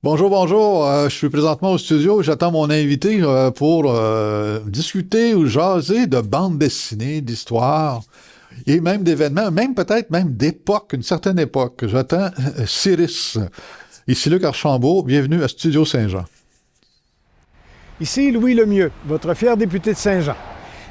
Bonjour, bonjour. Je suis présentement au studio. J'attends mon invité pour discuter ou jaser de bande dessinée, d'histoire et même d'événements, même peut-être même d'époque, une certaine époque. J'attends Cyrus. Ici Luc Archambault. Bienvenue à Studio Saint-Jean. Ici Louis Lemieux, votre fier député de Saint-Jean.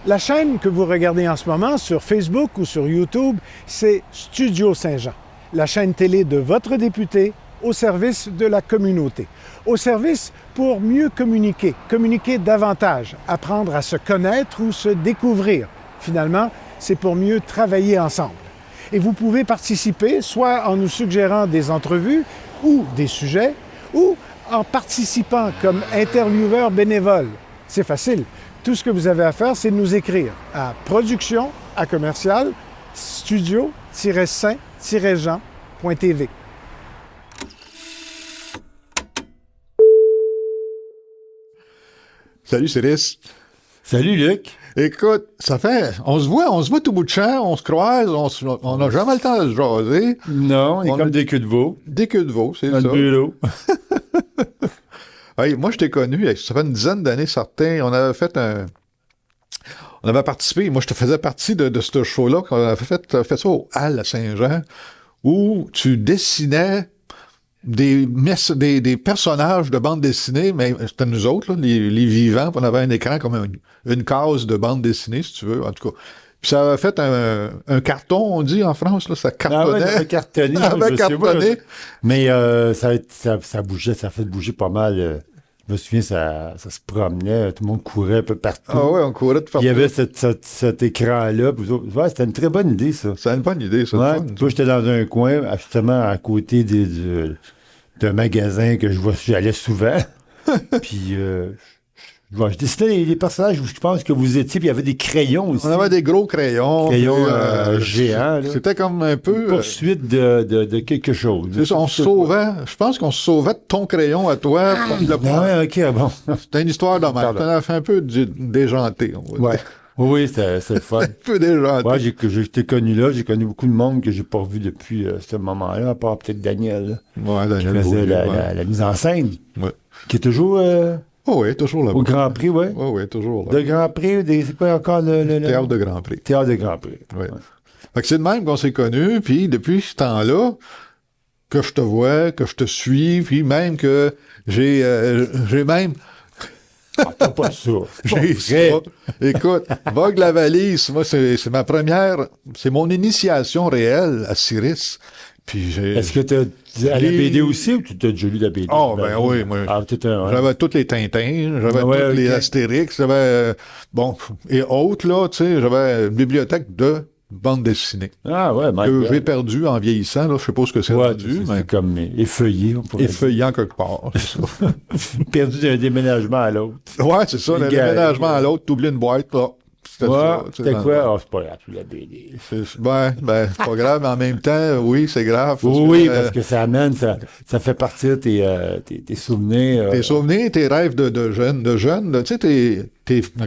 La chaîne que vous regardez en ce moment sur Facebook ou sur YouTube, c'est Studio Saint-Jean, la chaîne télé de votre député au service de la communauté, au service pour mieux communiquer, communiquer davantage, apprendre à se connaître ou se découvrir. Finalement, c'est pour mieux travailler ensemble. Et vous pouvez participer soit en nous suggérant des entrevues ou des sujets, ou en participant comme intervieweur bénévole. C'est facile. Tout ce que vous avez à faire, c'est de nous écrire à production@studio-saint-jean.tv. Salut Cyrus. Salut Luc. Écoute, on se voit tout bout de champ, on se croise, on n'a jamais le temps de se jaser. Non, on est comme des queues de veau. Des queues de veau, c'est Dans ça. le bureau. Hey, moi, je t'ai connu, ça fait une dizaine d'années certains. On avait participé, moi je te faisais partie de ce show-là, qu'on avait fait ça au Hall à Saint-Jean, où tu dessinais des personnages de bande dessinée, mais c'était nous autres, là, les vivants, puis on avait un écran comme une case de bande dessinée, si tu veux, en tout cas. Puis ça avait fait un carton, on dit en France, là, ça cartonnait. Ah ouais, ça cartonné. Ça avait cartonné. Mais ça bougeait, ça a fait bouger pas mal. Je me souviens, ça se promenait, tout le monde courait un peu partout. Ah ouais, on courait de partout. Il y avait cet écran-là. Ouais, c'était une très bonne idée, ça. C'est une bonne idée, ça. Ouais, toi, j'étais dans un coin, justement, à côté d'un magasin que j'allais souvent. Puis, je dessinais les personnages où je pense que vous étiez, puis il y avait des crayons aussi. On avait des gros crayons. Géants. Là. C'était comme un peu... Une poursuite de quelque chose. C'est ça, on se sauvait. Je pense qu'on se sauvait de ton crayon à toi. Ouais, ok, bon. C'était une histoire de même. Pardon. On a fait un peu déjanté, on va dire. Ouais. Oui, c'est le fun. Un peu déjanté. Ouais, j'ai été connu là. J'ai connu beaucoup de monde que j'ai pas revu depuis ce moment-là, à part peut-être Daniel. Ouais, Qui Daniel faisait Beaulieu, la mise en scène. Ouais. Qui est toujours Oh oui, toujours là. au Grand Prix, ouais. Oui, oui, toujours là. Le Grand Prix, c'est quoi encore le Théâtre de Grand Prix. Théâtre de Grand Prix. Ouais. Fait que c'est de même qu'on s'est connus, puis depuis ce temps-là, que je te vois, que je te suis, puis même que j'ai même... Ah, t'as pas ça. J'ai ça. Écoute, Vogue la valise, moi, c'est ma première, c'est mon initiation réelle à Cyrus. Puis Est-ce que t'as à la BD aussi ou tu t'as déjà lu la BD? Oh, ben oui, moi. Ah, ouais. J'avais tous les Tintins, j'avais tous les Astérix, j'avais, bon, et autres, là, tu sais, j'avais une bibliothèque de bande dessinée. Ah, ouais, que j'ai perdu en vieillissant, là, je sais pas ce que c'est rendu, mais... C'est comme effeuillé, on pourrait effeuillant quelque part, c'est ça. Perdu d'un déménagement à l'autre. Ouais, c'est ça, le déménagement à l'autre, t'oublies une boîte, là. C'était quoi? Oh, c'est pas grave, la BD. C'est pas grave, mais en même temps, oui, c'est grave. Oui, parce que ça amène, ça fait partie de tes souvenirs. Tes souvenirs, tes rêves de jeune, tu sais,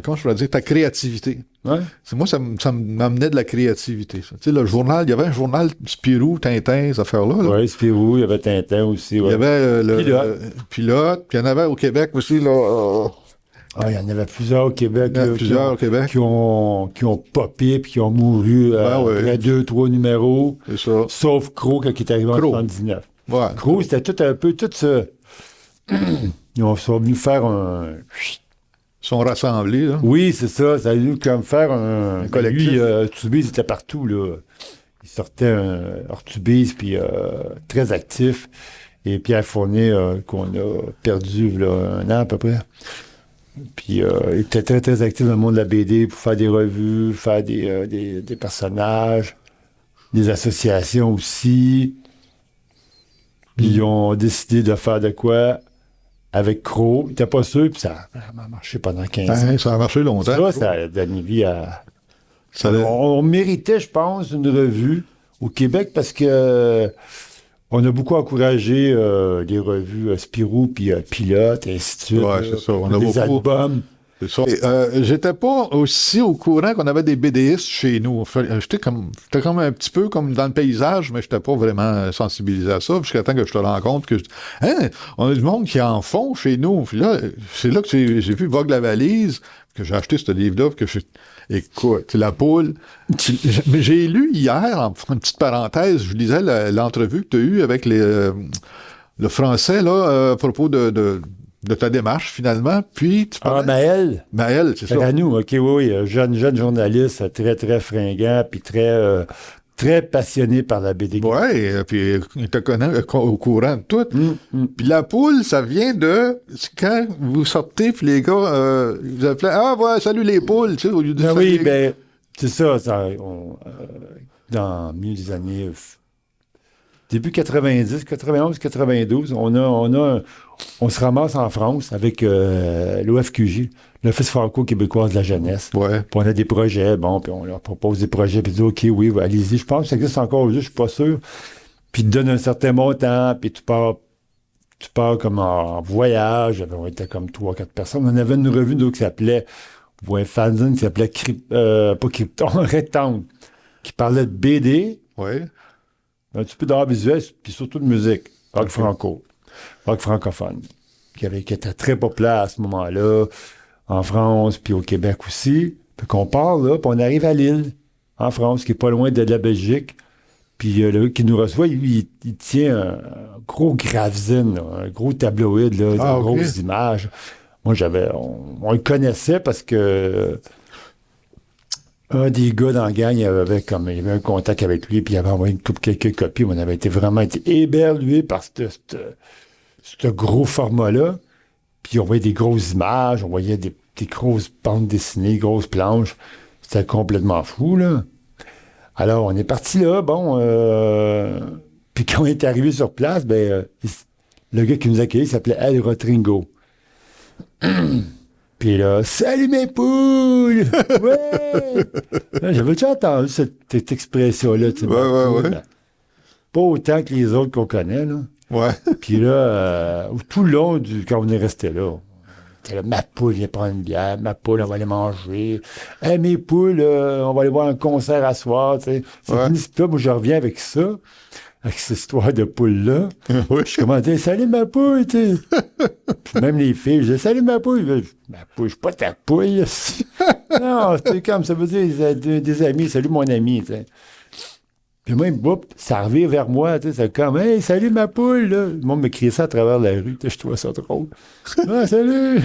comment je pourrais dire, ta créativité. Ouais. Moi, ça m'amenait de la créativité, ça. Tu sais, le journal, il y avait un journal Spirou, Tintin, ces affaires-là. Oui, Spirou, il y avait Tintin aussi. Ouais. Il y avait le Pilote, puis il y en avait au Québec aussi, là. Il y en avait plusieurs au Québec. Québec. Qui ont popé puis qui ont mouru après 2-3 numéros. C'est ça. Sauf Crow, qui est arrivé en 79. Ouais. Crow, c'était tout un peu, tout ça. Ils sont venus faire un... Ils sont rassemblés, là. Oui, c'est ça. Ça a dû comme faire un collectif. Lui, Ortubise était partout, là. Il sortait Ortubise, puis très actif. Et Pierre Fournier, qu'on a perdu, là, un an à peu près. Puis il était très, très actif dans le monde de la BD pour faire des revues, faire des personnages, des associations aussi. Puis ils ont décidé de faire de quoi avec Crow. Ils n'étaient pas sûrs, puis ça a vraiment marché pendant 15 ans. Ça a marché longtemps. Ça a donné vie à... Ça on méritait, je pense, une revue au Québec parce que... On a beaucoup encouragé les revues Spirou puis Pilote, et ainsi de suite. Ouais, c'est ça. On a des beaucoup. albums. C'est ça. J'étais pas aussi au courant qu'on avait des BDistes chez nous. J'étais comme un petit peu comme dans le paysage, mais j'étais pas vraiment sensibilisé à ça, jusqu'à temps que je te rends compte que, on a du monde qui en font chez nous. Puis là, c'est là que j'ai vu Vogue la valise, que j'ai acheté ce livre-là, puis que écoute, la poule. Mais j'ai lu hier, en une petite parenthèse, je lisais l'entrevue que tu as eue avec le français, là, à propos de ta démarche, finalement, puis tu parlais... Maël? Maël, c'est ça. À nous, OK, oui, jeune journaliste, très, très fringant, puis très, très passionné par la BD. Ouais, puis il te connaît au courant de tout. Puis la poule, ça vient de... C'est quand vous sortez, puis les gars, vous appelez « Ah, ouais, salut les poules », tu sais, au lieu de... Oui, ben, c'est ça, dans le milieu des années... Début 90, 91, 92, on se ramasse en France avec l'OFQJ, l'Office franco-québécois de la jeunesse. Ouais. Puis on a des projets, puis on leur propose des projets, puis ils disent OK, oui, allez-y. Je pense que ça existe encore aujourd'hui, je suis pas sûr. Puis ils te donnent un certain montant, puis tu pars comme en voyage. On était comme 3-4 personnes. On avait une revue qui s'appelait, un fanzine qui s'appelait pas Krypton, Rectangle, qui parlait de BD. Ouais. Un petit peu d'art visuel, puis surtout de musique. Rock francophone. Qui était très populaire à ce moment-là, en France, puis au Québec aussi. Puis qu'on part là, puis on arrive à Lille, en France, qui est pas loin de la Belgique. Puis le gars qui nous reçoit, lui, il tient un gros gravesine, là, un gros tabloïd, là, de grosses images. Moi, on le connaissait parce que un des gars dans la gang, il avait un contact avec lui, puis il avait envoyé quelques copies. On avait vraiment été éberlués par ce gros format-là. Puis on voyait des grosses images, on voyait des grosses bandes dessinées, grosses planches. C'était complètement fou, là. Alors, on est parti là, puis quand on est arrivé sur place, le gars qui nous accueillait s'appelait Al Rotringo. Puis là, salut mes poules! Ouais! J'avais déjà entendu cette expression-là, tu sais. Ouais. Pas autant que les autres qu'on connaît, là. Ouais. Puis là, tout le long quand on est resté là, c'était là, ma poule vient prendre une bière, ma poule, on va aller manger. Hey, mes poules, on va aller voir un concert à soir, tu sais. C'est fini, là, moi, je reviens avec ça. Avec cette histoire de poule-là. Oui. Je commençais, salut ma poule, tu sais. Puis même les filles, je disais, salut ma poule. Ma poule, je suis pas ta poule. Non, c'est comme, ça veut dire des amis, salut mon ami, tu sais. Puis moi, ça revient vers moi, tu sais, c'est comme, hey, salut ma poule, là. Le monde me criait ça à travers la rue, je trouvais ça drôle. Ah, salut!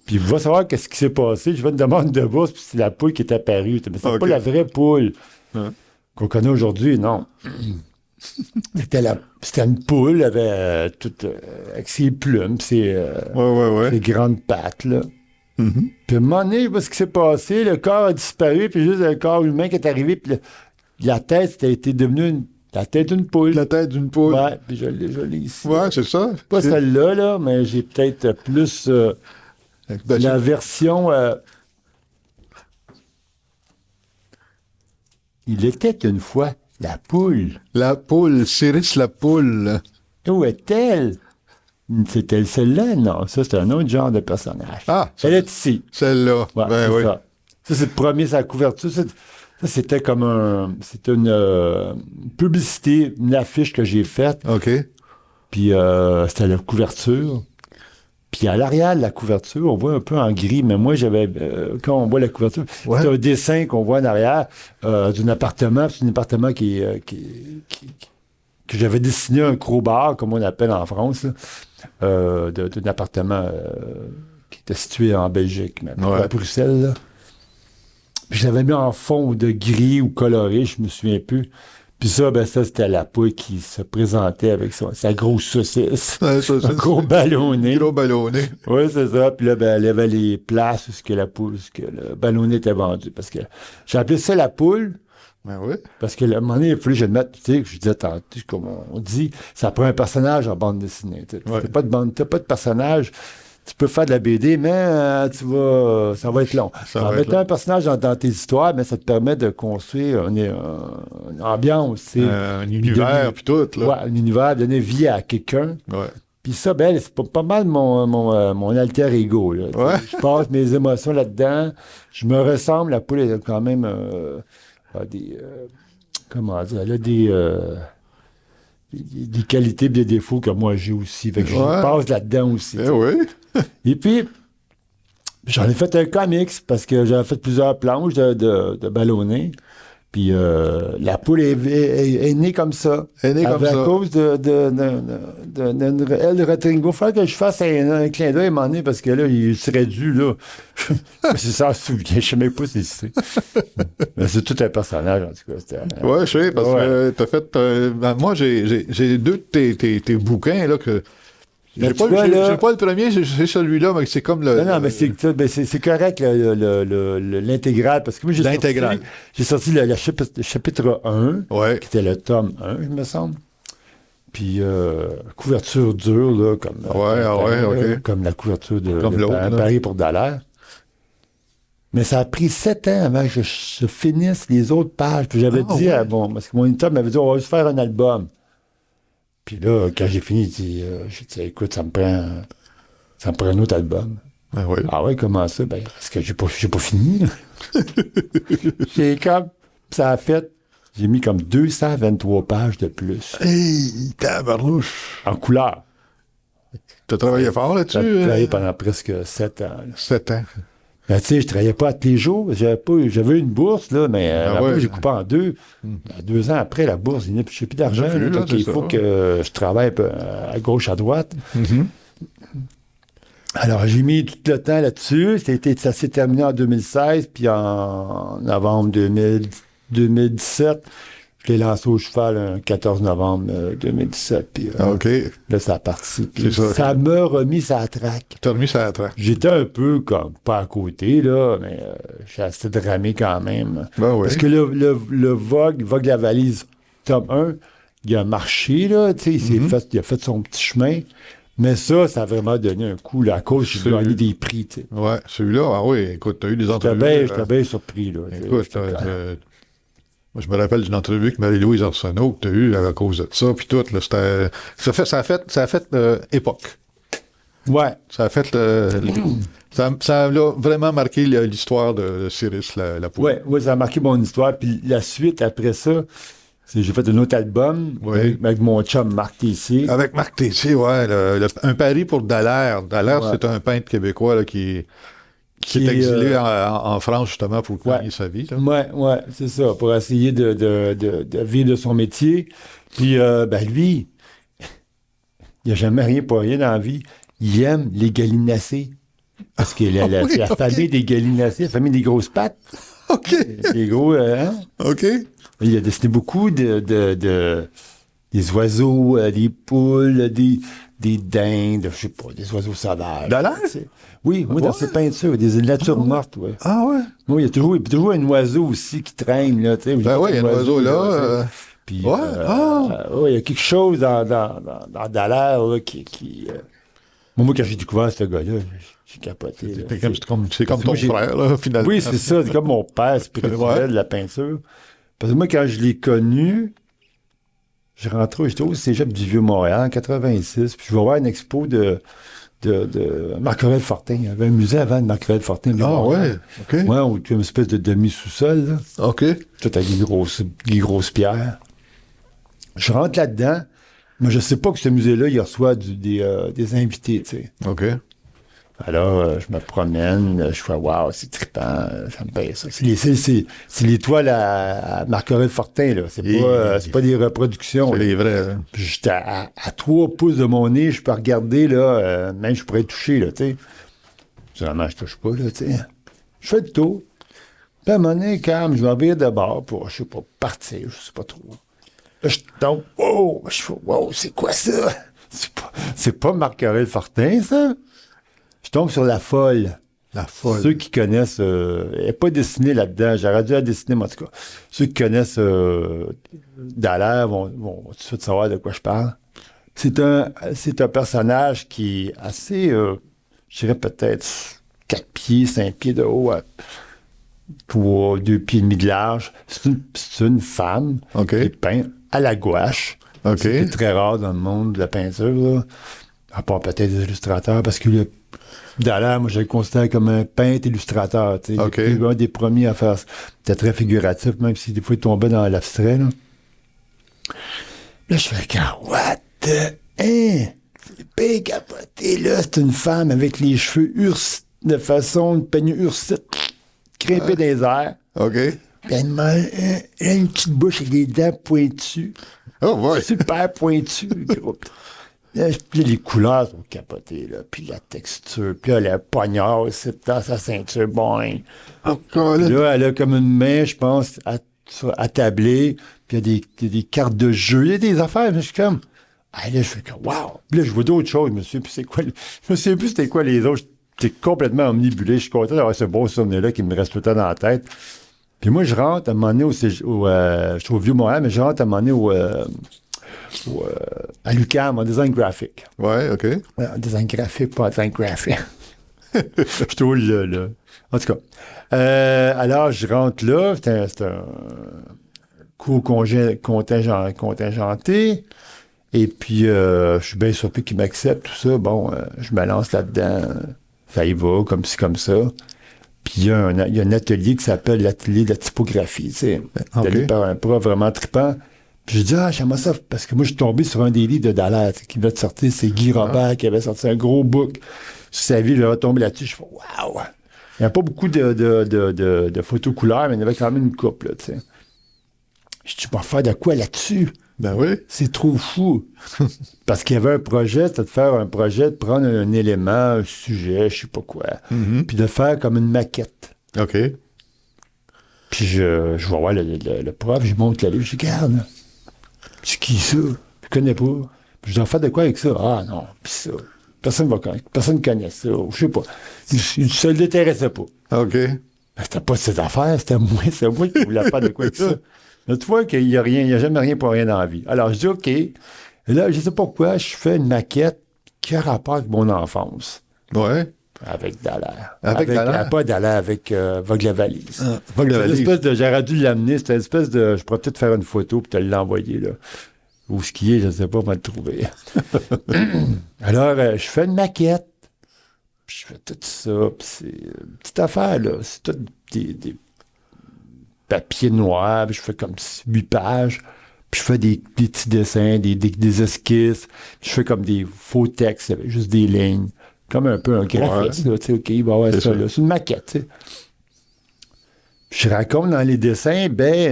Puis il va savoir qu'est-ce qui s'est passé. Je vais une demande de bourse, puis c'est la poule qui est apparue. Mais c'est pas la vraie poule qu'on connaît aujourd'hui, non. C'était une poule avec ses plumes, ses grandes pattes, là. Mm-hmm. Puis à un moment donné, ce qui s'est passé, le corps a disparu, puis juste le corps humain qui est arrivé, puis la tête, a été devenue la tête d'une poule. La tête d'une poule. Ouais, puis je l'ai ici. Ouais, c'est ça. Pas celle-là, là, mais j'ai peut-être plus la version... Il était une fois la poule. La poule, Cyrus la poule. Où est-elle? C'est-elle celle-là? Non, ça, c'est un autre genre de personnage. Ah! Elle est ici. Celle-là. Ouais, ben oui. Ça, c'est le premier, sa couverture. Ça, c'était comme c'était une publicité, une affiche que j'ai faite. OK. Puis c'était la couverture. Puis à l'arrière de la couverture, on voit un peu en gris, mais moi, quand on voit la couverture, c'est un dessin qu'on voit en arrière d'un appartement. C'est un appartement que j'avais dessiné un crowbar, comme on appelle en France, d'un appartement qui était situé en Belgique, même, à Bruxelles. Là. Puis je l'avais mis en fond de gris ou coloré, je me souviens plus. Puis ça, c'était la poule qui se présentait avec sa grosse saucisse. Un gros ballonné. Gros ballonné. Oui, c'est ça. Puis là, elle avait les places où le ballonné était vendu. Parce que j'ai appelé ça la poule. Ben oui. Parce que à un moment donné, il fallait que je le mette, tu sais, je disais tantôt, comme on dit, ça prend un personnage en bande dessinée. T'as pas de personnage. Tu peux faire de la BD, mais ça va être long. En mettant un personnage dans tes histoires, mais ça te permet de construire une ambiance. Un univers, puis tout. Là. Ouais, un univers, donner vie à quelqu'un. Ouais. Puis ça, ben, c'est pas mal mon alter ego. Là, Ouais. Je passe mes émotions là-dedans. Je me ressemble. La poule est quand même a des... comment dire? Elle a des qualités et des défauts que moi j'ai aussi. Fait que je Ouais. passe là-dedans aussi. Eh oui. Et puis, j'en ai fait un comics parce que j'avais fait plusieurs planches de ballonner. Puis la poule est née comme ça. Elle est née comme À ça. cause de Elle Retringo. Il faut que je fasse un clin d'œil à un moment donné parce que là, il serait dû, là. C'est ça, je ne sais même pas si c'est. Mais c'est tout un personnage, en tout cas. Ouais, je sais, parce Ouais. que t'as fait... ben, moi, j'ai deux de tes bouquins, là, que... Ben, J'ai tu pas, vois, là- j'ai pas le premier, c'est celui-là, mais c'est comme le... Non, mais c'est correct, l'intégral, parce que moi, L'intégrale. J'ai sorti le chapitre 1, Ouais. qui était le tome 1, il me semble. Puis, couverture dure, là, comme, OK. comme la couverture de Comme l'autre, là. Paris pour Dallaire. Mais ça a pris 7 ans avant que je finisse les autres pages. Puis j'avais dit, parce que mon éditeur m'avait dit, on va juste faire un album. Puis là, quand j'ai fini, j'ai dit, écoute, ça me prend un autre album. Ben oui. Ah ouais, comment ça? Ben, parce que j'ai pas fini. Là. J'ai mis comme 223 pages de plus. Hey, tabarnouche. En couleur. T'as travaillé fort J'ai là-dessus? travaillé pendant presque 7 ans. Là. 7 ans. Ben, tu sais, je travaillais pas tous les jours. J'avais une bourse, là, mais après, ouais. j'ai coupé en deux. 2 ans après, la bourse, il n'y a plus d'argent. Il n'y en a plus, là, là, donc il c'est faut ça. que je travaille un peu à gauche, à droite. Mhm. Alors, j'ai mis tout le temps là-dessus. Ça s'est terminé en 2016, puis en novembre 2017, je l'ai lancé au cheval le 14 novembre 2017. Puis OK. là, ça a parti. Puis C'est ça. ça m'a remis sa traque. T'as remis ça à la traque. J'étais un peu comme, pas à côté, là, mais j'ai assez dramé quand même. Ben oui. Parce que le Vogue la valise, tome 1, il a marché, là, tu sais, il a fait son petit chemin. Mais ça a vraiment donné un coup, là, à cause j'ai Celui- gagné des prix, tu sais. Ouais, celui-là, ah oui, écoute, t'as eu des J'étais entrevues. bien surpris, là. Écoute, moi, je me rappelle d'une entrevue que Marie-Louise Arsenault que t'as eue à cause de ça, puis tout, là, c'était... Ça a fait époque. Ouais. Ça a fait... ça a là, vraiment marqué l'histoire de Cyrus, la poule. Ouais, ça a marqué mon histoire. Puis la suite, après ça, j'ai fait un autre album Oui. avec mon chum Marc Tessier. Avec Marc Tessier, ouais. Un pari pour Dallaire. Dallaire, Ouais. c'est un peintre québécois là, qui s'est exilé en France, justement, pour gagner sa vie. Là. Ouais, c'est ça, pour essayer de vivre de son métier. Puis, lui, il n'a jamais rien pour rien dans la vie. Il aime les gallinacés. Parce que c'est la famille des gallinacés, la famille des grosses pattes. OK. Les gros, hein? OK. Il a dessiné beaucoup des oiseaux, des poules, des dindes, je sais pas, des oiseaux sauvages. Dallaire? Oui, dans ses peintures, des natures mortes, ouais. Ah ouais? Oui, il y a toujours un oiseau aussi qui traîne, là, tu sais. Ben oui, il y a un oiseau là. Puis, Ouais, il y a quelque chose dans Dallaire, là, qui Moi, quand j'ai découvert ce gars-là, j'ai capoté. Là. C'est comme ton moi, j'ai- frère, là, finalement. Oui, c'est ça, c'est comme mon père spirituel Ouais. de la peinture. Parce que moi, quand je l'ai connu, j'étais au cégep du Vieux-Montréal en 86, puis je vais voir une expo de Marc-Aurèle Fortin. Il y avait un musée avant de Marc-Aurèle Fortin. Ah ouais, OK. Ouais, où tu as une espèce de demi-sous-sol, là. OK. Tout avec des grosses pierres. Je rentre là-dedans, mais je sais pas que ce musée-là, il reçoit des invités, tu sais. OK. Alors, je me promène, je fais « Wow, c'est trippant, ça me paye ça. » C'est l'étoile à Marc-Aurèle Fortin, là. C'est pas des reproductions. C'est là. les vrais, là. Puis j'étais à 3 pouces de mon nez, je peux regarder, là, même je pourrais toucher, là, tu sais. Finalement, je touche pas, là, tu sais. Je fais le tour. Puis à un moment donné, calme, je m'en vais de bord pour, je sais pas, partir, je sais pas trop. Là, je tombe, oh, je fais « Wow, c'est quoi ça? C'est pas Marc-Aurèle Fortin, ça? » Je tombe sur La Folle. La folle. Ceux qui connaissent... elle n'est pas dessinée là-dedans. J'aurais dû la dessiner, mais en tout cas. Ceux qui connaissent Dallaire vont tout de suite savoir de quoi je parle. C'est un personnage qui est assez... je dirais peut-être 4 pieds, 5 pieds de haut, pour 2 pieds et demi de large. C'est une femme OK. qui peint à la gouache. OK. C'est très rare dans le monde de la peinture, là. À part peut-être des illustrateurs, parce que Dallaire, moi, je le considère comme un peintre illustrateur. Tu sais. OK. Il était un des premiers à faire ça. C'était très figuratif, même si des fois, il tombait dans l'abstrait. Là, je fais quand, what the... Hein? C'est bien capoté, là. C'est une femme avec les cheveux de façon de peigne ursite, crimpée dans les airs. OK. Puis elle a une petite bouche avec des dents pointues. Oh, ouais. Super pointues, gros. Là, puis les couleurs sont capotées, là. Puis la texture. Puis là, le poignard aussi dans sa ceinture. Boing. Encore là. Là, elle a comme une main, je pense, attablée. Puis il y a des cartes de jeu. Il y a des affaires. Je suis comme... Ah, là, je fais comme... Wow! Puis là, je vois d'autres choses. Je me souviens plus c'était quoi les autres. J'étais complètement omnibulé. Je suis content d'avoir ce bon souvenir-là qui me reste tout le temps dans la tête. Puis moi, je rentre à un moment donné je suis au Vieux-Montréal, mais je rentre à un moment donné à l'UQAM en design graphique. Ouais, OK. Ouais, en design graphique, pas en design graphique. Je trouve là. En tout cas. Alors, je rentre là. C'est un cours contingenté. Et puis, je suis bien surpris qu'ils m'acceptent, tout ça. Bon, je me lance là-dedans. Ça y va, comme ci, comme ça. Puis il y a un atelier qui s'appelle l'atelier de la typographie, tu sais, donné par un prof vraiment trippant. Puis je dis, j'aimerais ça, parce que moi, je suis tombé sur un des livres de Dallaire qui vient de sortir, c'est Guy Robert qui avait sorti un gros book sur sa vie, il a tombé là-dessus, je fais, waouh! Il n'y a pas beaucoup de photos couleurs, mais il y en avait quand même une couple, tu sais. Je dis, tu vas faire de quoi là-dessus? Ben oui. C'est trop fou. Parce qu'il y avait un projet, c'était de faire un projet, de prendre un élément, un sujet, je sais pas quoi, puis de faire comme une maquette. OK. Puis je vais voir le prof, je montre le livre, je dis, regarde, c'est qui ça? Je connais pas. Puis je dois faire de quoi avec ça? Ah non, puis ça. Personne ne connaît ça, je sais pas. Ça ne l'intéressait pas. OK. Ben, c'était pas ses affaires, c'était moi qui voulais faire de quoi avec ça. Là, tu vois qu'il n'y a jamais rien pour rien dans la vie. Alors, je dis, OK. Et là, je sais pas pourquoi, je fais une maquette qui a rapport avec mon enfance. Ouais. Avec Dallaire. Avec Dallaire? Pas Dallaire, avec Vogue la valise. Vogue la valise. J'aurais dû l'amener. C'était une espèce de... Je pourrais peut-être faire une photo et te l'envoyer, là. Où ce qui est, je ne sais pas, on va le trouver. Alors, je fais une maquette. Puis je fais tout ça. Puis c'est une petite affaire, là. C'est tout des papiers noirs. Puis je fais comme 8 pages. Puis je fais des petits dessins, des esquisses. Puis je fais comme des faux textes avec juste des lignes. Comme un peu un graphisme, là, tu sais, OK, il va y avoir ça, là. C'est une maquette, tu sais. Je raconte dans les dessins,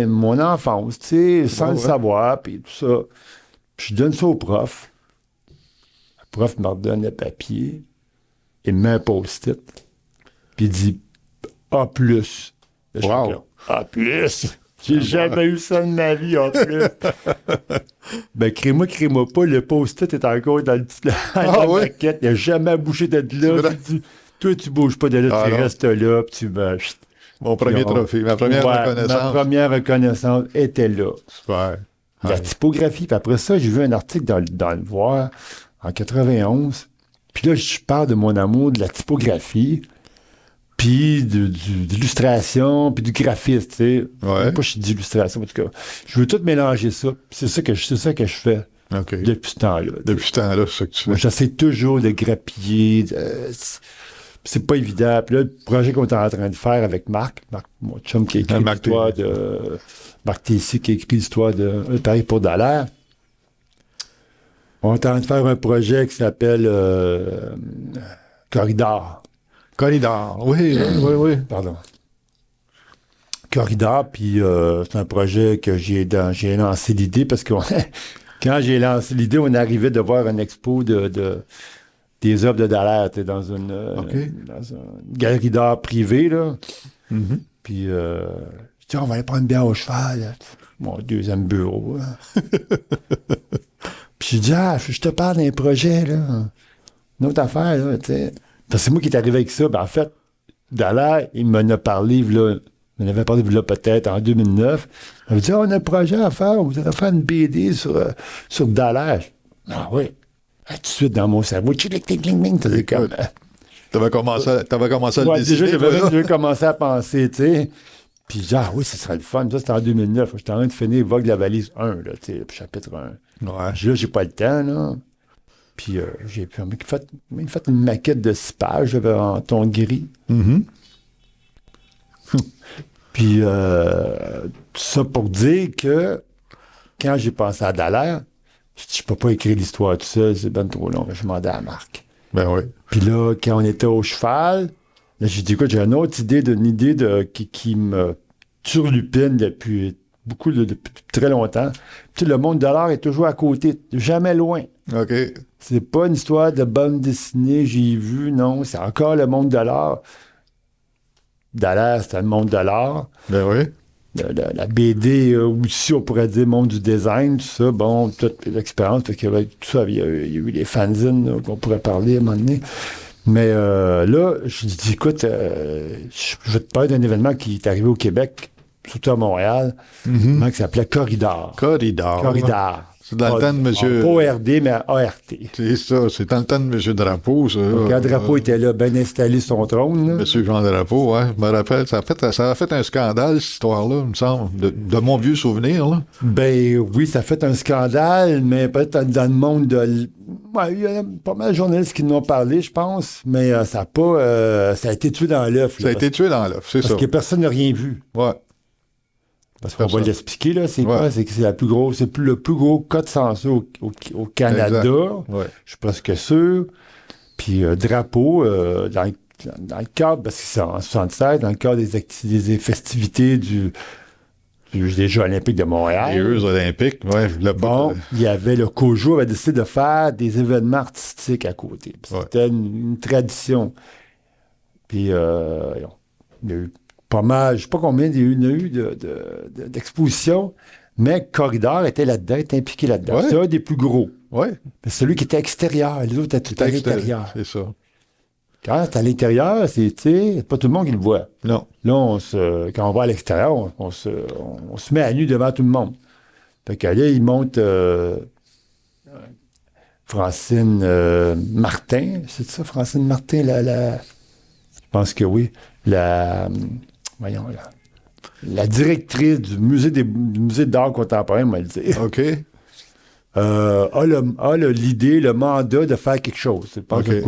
mon enfance, tu sais, sans le savoir, puis tout ça. Puis je donne ça au prof. Le prof me redonne le papier. Il me met un post-it. Puis il dit A+. Wow. A+. J'ai jamais eu ça de ma vie, en plus. Crée-moi pas, le post-it est encore dans la maquette. Il n'a jamais bougé de là. Toi, tu bouges pas de là, tu restes là, puis tu vas... Mon premier trophée, ma première reconnaissance. Ma première reconnaissance était là. Super. La typographie. Puis après ça, j'ai vu un article dans le Voir en 91. Puis là, je parle de mon amour de la typographie, puis de l'illustration, puis du graphisme, tu sais. Ouais. Pas je suis d'illustration, en tout cas. Je veux tout mélanger ça. C'est ça que je fais depuis ce temps-là. Depuis ce temps-là, c'est ça que tu fais. Moi, j'essaie toujours de grappiller. C'est pas évident. Puis là, le projet qu'on est en train de faire avec Marc, mon chum qui a écrit l'histoire de... Marc Tessier qui a écrit l'histoire de Paris pour Dallaire. On est en train de faire un projet qui s'appelle Corridor. Corridor, oui. Pardon. Corridor, puis c'est un projet que j'ai lancé l'idée parce que quand j'ai lancé l'idée, on arrivait de voir une expo des œuvres de Dallaire, dans une galerie d'art privée, là. Mm-hmm. Puis je dis, on va aller prendre une bière au cheval, là. Mon deuxième bureau, là. Puis je dis, je te parle d'un projet, là. Une autre affaire, là, tu sais. Parce que c'est moi qui est arrivé avec ça. Ben, en fait, Dallaire, il m'en a parlé, là. Il m'en avait parlé, là, peut-être en 2009. Il m'a dit, on a un projet à faire. Vous allez faire une BD sur Dallaire. Ah oui. Tout de suite dans mon cerveau. T'avais commencé à le décider. Déjà, j'avais commencé à penser, tu sais. Puis genre, oui, ce serait le fun. Ça, c'était en 2009. J'étais en train de finir Vogue la valise 1, là, tu sais, chapitre 1. Ouais. Là, j'ai pas le temps, là. J'ai même fait une maquette de 6 pages en ton gris. Mhm. Puis, tout ça pour dire que quand j'ai pensé à Dallaire, je peux pas écrire l'histoire tout seul, c'est ben trop long. Je demandais à Marc. Ben oui. Puis là, quand on était au cheval, là, j'ai dit, écoute, j'ai une autre idée qui me turlupine depuis très longtemps. Puis le monde de l'art est toujours à côté, jamais loin. OK. C'est pas une histoire de bande dessinée, j'ai vu, non, c'est encore le monde de l'art. Dallaire, c'était le monde de l'art. Ben oui. La BD, aussi, on pourrait dire monde du design, tout ça, bon, toute l'expérience, parce qu'il y avait tout ça, il y a eu les fanzines là, qu'on pourrait parler à un moment donné. Mais là, je dis, écoute, je vais te parler d'un événement qui est arrivé au Québec, surtout à Montréal, qui s'appelait Corridor. Corridor. C'est dans le temps de monsieur... Pas ORD, mais ART. C'est ça, c'est dans le temps de monsieur Drapeau, ça. Quand Drapeau était là, bien installé sur son trône. Là. Monsieur Jean Drapeau, ouais. Je me rappelle, ça a fait un scandale, cette histoire-là, il me semble, de mon vieux souvenir, là. Ben oui, ça a fait un scandale, mais peut-être dans le monde de... Ouais, il y a pas mal de journalistes qui nous ont parlé, je pense, mais ça a pas... ça a été tué dans l'œuf. Ça a été tué dans l'œuf, c'est ça. Parce que personne n'a rien vu. Ouais. Parce qu'on va l'expliquer, là, c'est quoi? C'est que c'est le plus gros cas de censure au Canada. Ouais. Je suis presque sûr. Puis Drapeau, dans le cadre, parce que c'est en 76, dans le cadre des festivités des Jeux olympiques de Montréal. Les Jeux olympiques, ouais. Il y avait le COJO avait décidé de faire des événements artistiques à côté. C'était une tradition. Puis il y a eu pas mal, je sais pas combien il y a eu d'expositions, mais Corridor était là-dedans, était impliqué là-dedans. Ouais. C'est un des plus gros. Oui. Mais celui qui était extérieur, les autres étaient tout à l'intérieur. C'est ça. Quand t'es à l'intérieur, c'est pas tout le monde qui le voit. Non. Là, quand on va à l'extérieur, on se met à nu devant tout le monde. Fait que là, il monte Francine Martin. C'est ça, Francine Martin, je pense que oui. La directrice du musée d'art contemporain, on va le dire. OK. A l'idée, le mandat de faire quelque chose. C'est pas Okay.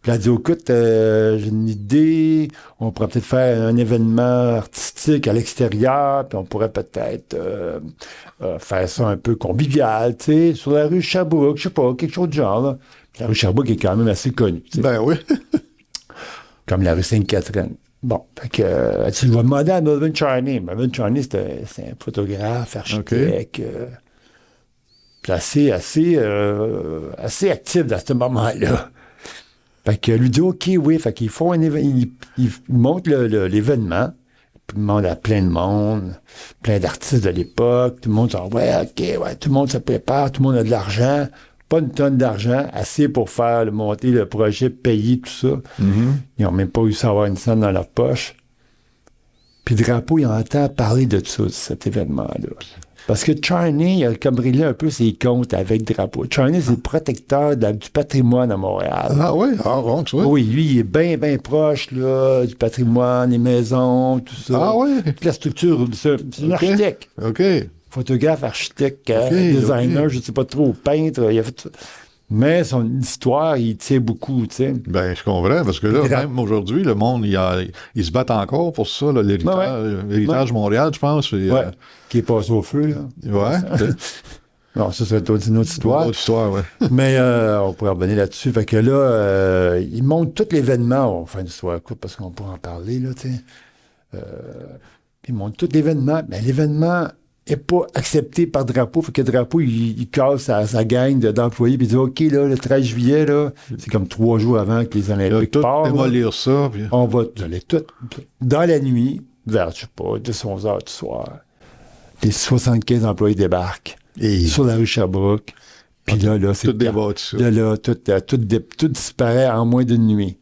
Puis elle dit, écoute, j'ai une idée, on pourrait peut-être faire un événement artistique à l'extérieur, puis on pourrait peut-être faire ça un peu convivial, tu sais, sur la rue Sherbrooke, je sais pas, quelque chose de genre. Là. La rue Sherbrooke est quand même assez connue. T'sais. Ben oui. Comme la rue Sainte-Catherine. Bon, fait que, je vais demander à Melvin Charney. Melvin Charney, c'est un photographe, architecte, assez actif dans ce moment-là. Fait que lui dit, OK, oui, fait qu'ils font un événement, ils montent l'événement, puis ils demandent à plein de monde, plein d'artistes de l'époque, tout le monde dit, ouais, OK, ouais, tout le monde se prépare, tout le monde a de l'argent, pas une tonne d'argent, assez pour monter le projet, payer tout ça. Mm-hmm. Ils n'ont même pas réussi à avoir une scène dans leur poche. Puis Drapeau, il entend parler de ça, cet événement-là. Parce que Charney, il a comme brillé un peu ses comptes avec Drapeau. Charney, c'est le protecteur du patrimoine à Montréal. Ah oui? Ah bon, tu vois? Oui, lui, il est bien, bien proche là, du patrimoine, les maisons, tout ça. Ah oui? Toute la structure, c'est un architecte. OK. Photographe, architecte, designer, je ne sais pas trop, peintre, il a fait ça. Mais son histoire, il tient beaucoup, tu sais. Ben, je comprends, parce que là, même aujourd'hui, le monde, ils se battent encore pour ça, là, l'héritage Montréal, je pense. Qui est passé au feu, là. Ouais. Non, ça serait une autre histoire. Une autre histoire, oui. Mais on pourrait revenir là-dessus. Fait que là, ils montrent tout l'événement. On fait une histoire courte parce qu'on pourrait en parler, là, tu sais. Ils montrent tout l'événement. Mais l'événement n'est pas accepté par Drapeau. Fait que Drapeau, il casse sa gang d'employés puis il dit, OK, là, le 13 juillet, là, c'est comme 3 jours avant que les Olympiques partent. On va lire ça. Puis... On va aller tout. Dans la nuit, vers, je sais pas, 10-11 heures du soir, les 75 employés débarquent sur la rue Sherbrooke. Puis là, c'est... Tout débattu. Là, tout disparaît en moins d'une nuit.